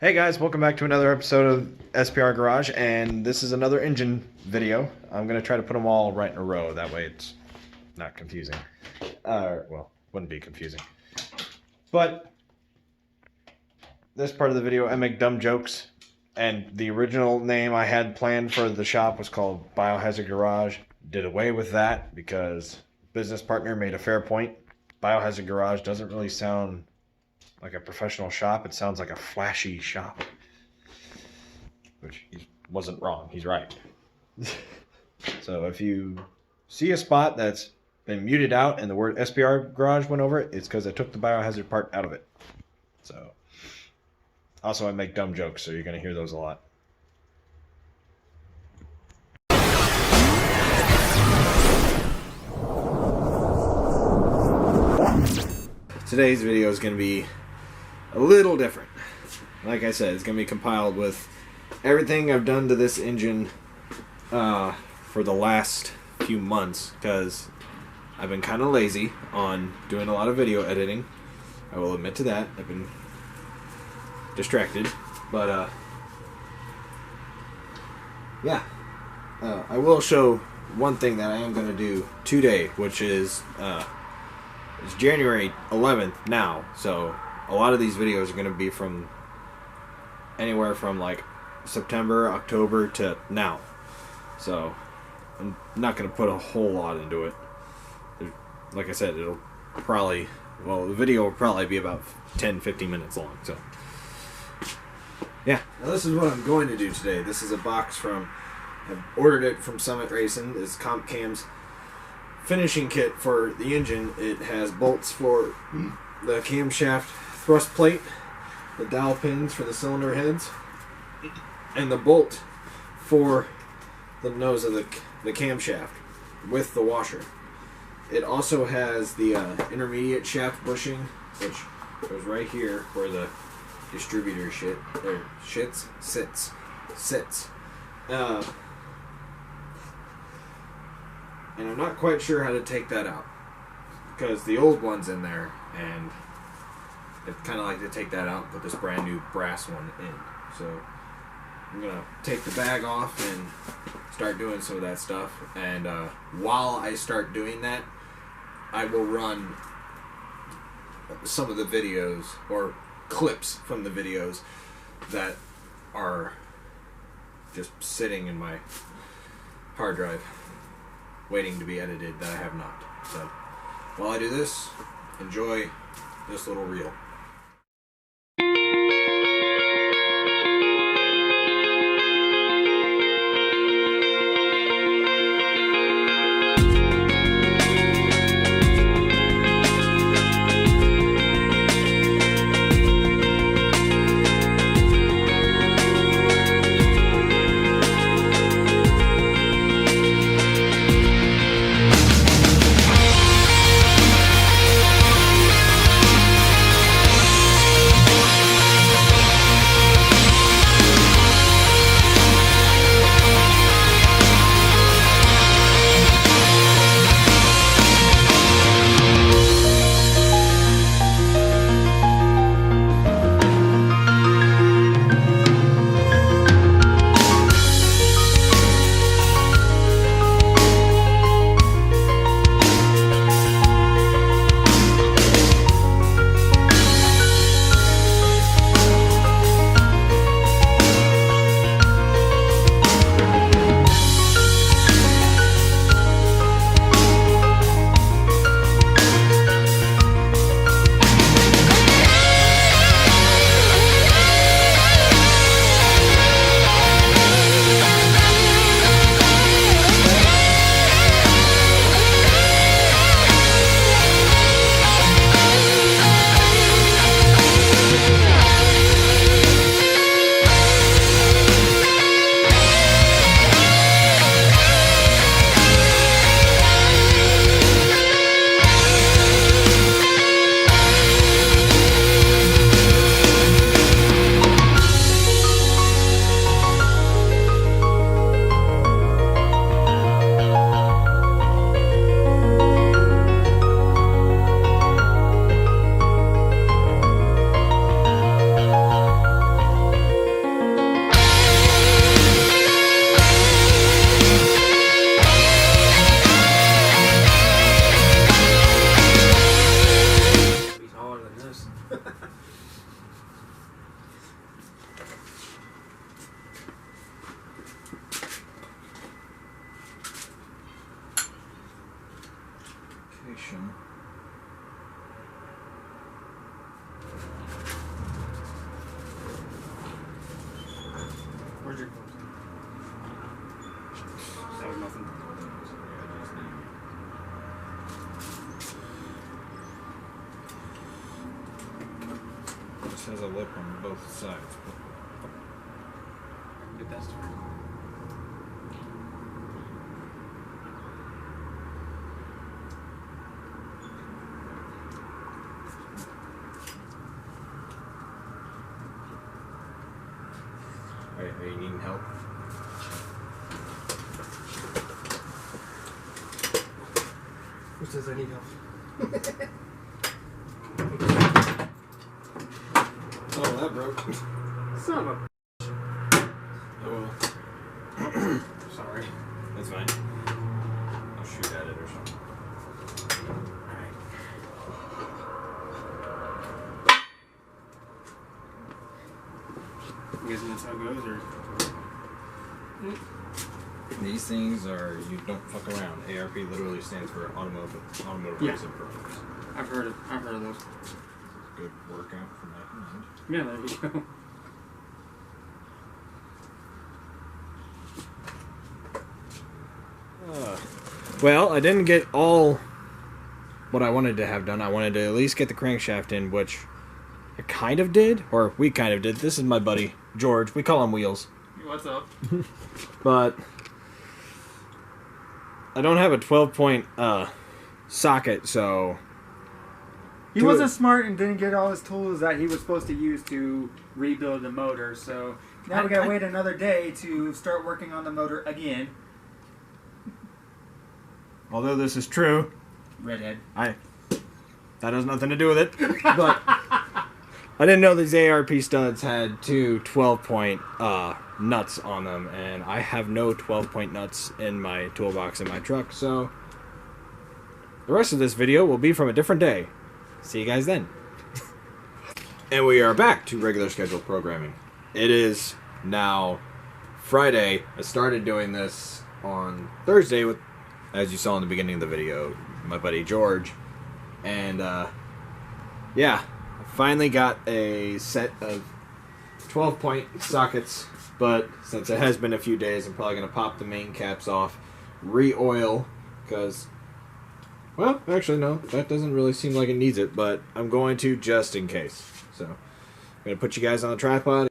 Hey guys, welcome back to another episode of SPR Garage, and this is another engine video. I'm going to try to put them all right in a row, that way it's not confusing. Well, wouldn't be confusing. But this part of the video, I make dumb jokes, and the original name I had planned for the shop was called Biohazard Garage. Did away with that because business partner made a fair point. Biohazard Garage doesn't really sound like a professional shop. It sounds like a flashy shop. Which he wasn't wrong. He's right. So if you see a spot that's been muted out and the word SPR Garage went over it, it's because I took the biohazard part out of it. So also I make dumb jokes, so you're going to hear those a lot. Today's video is going to be a little different. Like I said, it's going to be compiled with everything I've done to this engine for the last few months, because I've been kind of lazy on doing a lot of video editing. I will admit to that. I've been distracted. But yeah. I will show one thing that I am going to do today, which is it's January 11th now, so a lot of these videos are going to be from anywhere from like September, October to now. So I'm not going to put a whole lot into it. Like I said, it'll probably, well, the video will probably be about 10-15 minutes long. So yeah. Now this is what I'm going to do today. This is a box from, I've ordered it from Summit Racing. It's Comp Cam's finishing kit for the engine. It has bolts for the camshaft thrust plate, the dowel pins for the cylinder heads, and the bolt for the nose of the camshaft with the washer. It also has the intermediate shaft bushing, which goes right here where the distributor sits. And I'm not quite sure how to take that out, because the old one's in there, and I'd kind of like to take that out and put this brand new brass one in. So I'm going to take the bag off and start doing some of that stuff. And while I start doing that, I will run some of the videos, or clips from the videos that are just sitting in my hard drive, waiting to be edited, that I have not. So while I do this, enjoy this little reel. lip on both sides. Get that started. Alright, are you needing help? Who says I need help? Oh, that broke. Son of a... Oh well. Sorry. That's fine. I'll shoot at it or something. Alright. You guys know that's how it goes, or? These things are, you don't fuck around. ARP literally stands for automotive Yeah. racing programs. I've heard of those. Good workout for my hand. Yeah, there you go. Well, I didn't get all what I wanted to have done. I wanted to at least get the crankshaft in, which I kind of did, or we kind of did. This is my buddy, George. We call him Wheels. What's up? But I don't have a 12-point socket, so... He wasn't smart and didn't get all his tools that he was supposed to use to rebuild the motor, so now we gotta wait another day to start working on the motor again. Although this is true, Redhead. that has nothing to do with it. But I didn't know these ARP studs had two 12-point nuts on them, and I have no 12-point nuts in my toolbox in my truck, so the rest of this video will be from a different day. See you guys then. And we are back to regular scheduled programming. It is now Friday. I started doing this on Thursday with, as you saw in the beginning of the video, my buddy George. And yeah, I finally got a set of 12-point sockets, but since it has been a few days, I'm probably going to pop the main caps off, re-oil, because, well, actually no, that doesn't really seem like it needs it, but I'm going to just in case. So I'm going to put you guys on the tripod.